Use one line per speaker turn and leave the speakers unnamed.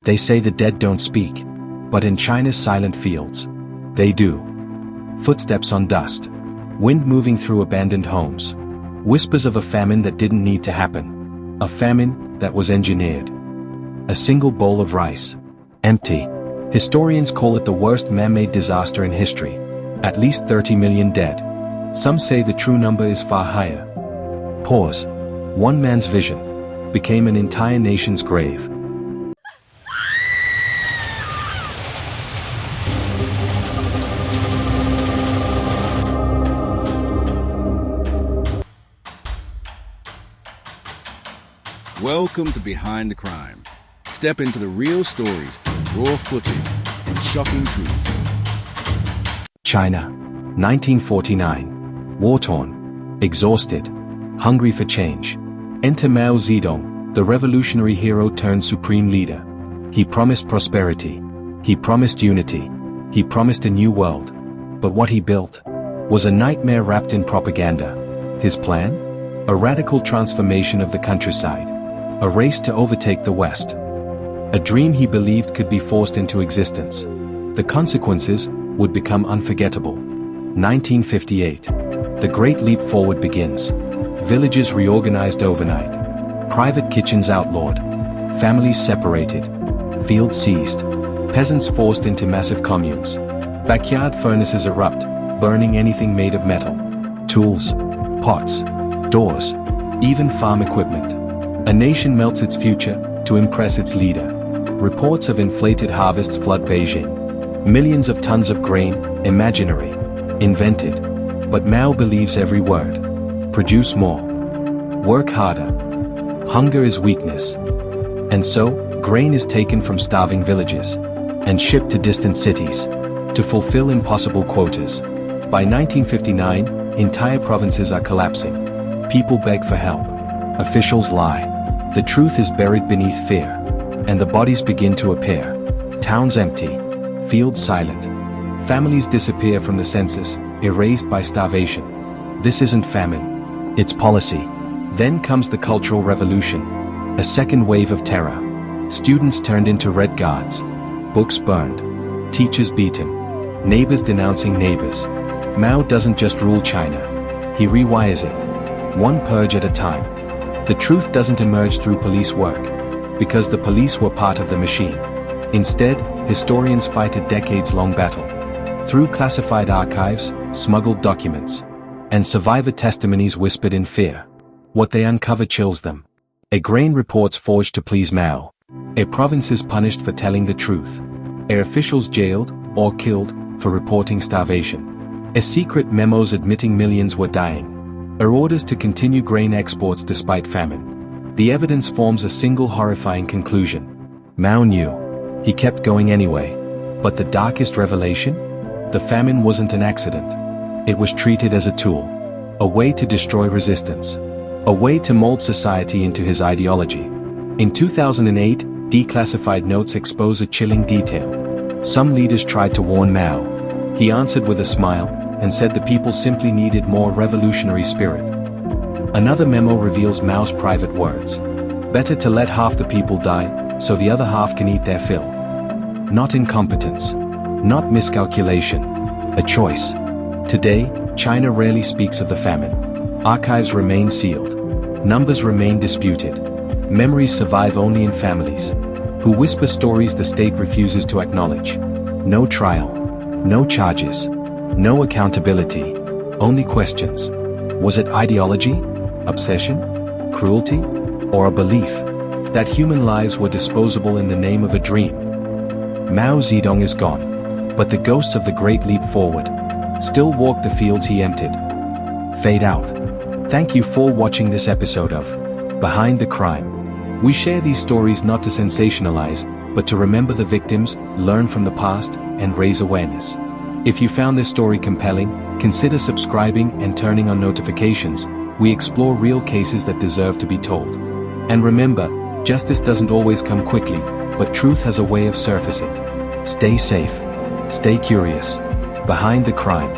They say the dead don't speak, but in China's silent fields, they do. Footsteps on dust. Wind moving through abandoned homes. Whispers of a famine that didn't need to happen. A famine that was engineered. A single bowl of rice. Empty. Historians call it the worst man-made disaster in history. At least 30 million dead. Some say the true number is far higher. Pause. One man's vision became an entire nation's grave.
Welcome to Behind the Crime. Step into the real stories, raw footage, and shocking truths.
China, 1949. War-torn, exhausted, hungry for change. Enter Mao Zedong, the revolutionary hero turned supreme leader. He promised prosperity. He promised unity. He promised a new world. But what he built was a nightmare wrapped in propaganda. His plan? A radical transformation of the countryside. A race to overtake the West. A dream he believed could be forced into existence. The consequences would become unforgettable. 1958. The Great Leap Forward begins. Villages reorganized overnight. Private kitchens outlawed. Families separated. Fields seized. Peasants forced into massive communes. Backyard furnaces erupt, burning anything made of metal. Tools, pots, doors, even farm equipment. A nation melts its future to impress its leader. Reports of inflated harvests flood Beijing. Millions of tons of grain, imaginary, invented. But Mao believes every word. Produce more. Work harder. Hunger is weakness. And so, grain is taken from starving villages and shipped to distant cities to fulfill impossible quotas. By 1959, entire provinces are collapsing. People beg for help. Officials lie. The truth is buried beneath fear. And the bodies begin to appear. Towns empty. Fields silent. Families disappear from the census, erased by starvation. This isn't famine. It's policy. Then comes the Cultural Revolution. A second wave of terror. Students turned into Red Guards. Books burned. Teachers beaten. Neighbors denouncing neighbors. Mao doesn't just rule China. He rewires it. One purge at a time. The truth doesn't emerge through police work, because the police were part of the machine. Instead, historians fight a decades-long battle. Through classified archives, smuggled documents, and survivor testimonies whispered in fear. What they uncover chills them. A grain reports forged to please Mao. A provinces punished for telling the truth. A officials jailed or killed for reporting starvation. A secret memos admitting millions were dying. Or orders to continue grain exports despite famine. The evidence forms a single horrifying conclusion. Mao knew. He kept going anyway. But the darkest revelation? The famine wasn't an accident. It was treated as a tool. A way to destroy resistance. A way to mold society into his ideology. In 2008, declassified notes expose a chilling detail. Some leaders tried to warn Mao. He answered with a smile, and said the people simply needed more revolutionary spirit. Another memo reveals Mao's private words. Better to let half the people die, so the other half can eat their fill. Not incompetence. Not miscalculation. A choice. Today, China rarely speaks of the famine. Archives remain sealed. Numbers remain disputed. Memories survive only in families, who whisper stories the state refuses to acknowledge. No trial. No charges. No accountability, only questions. Was it ideology, obsession, cruelty, or a belief that human lives were disposable in the name of a dream? Mao Zedong is gone, but the ghosts of the Great Leap Forward still walk the fields he emptied. Fade out. Thank you for watching this episode of Behind the Crime. We share these stories not to sensationalize, but to remember the victims, learn from the past, and raise awareness. If you found this story compelling, consider subscribing and turning on notifications. We explore real cases that deserve to be told. And remember, justice doesn't always come quickly, but truth has a way of surfacing. Stay safe. Stay curious. Behind the Crime.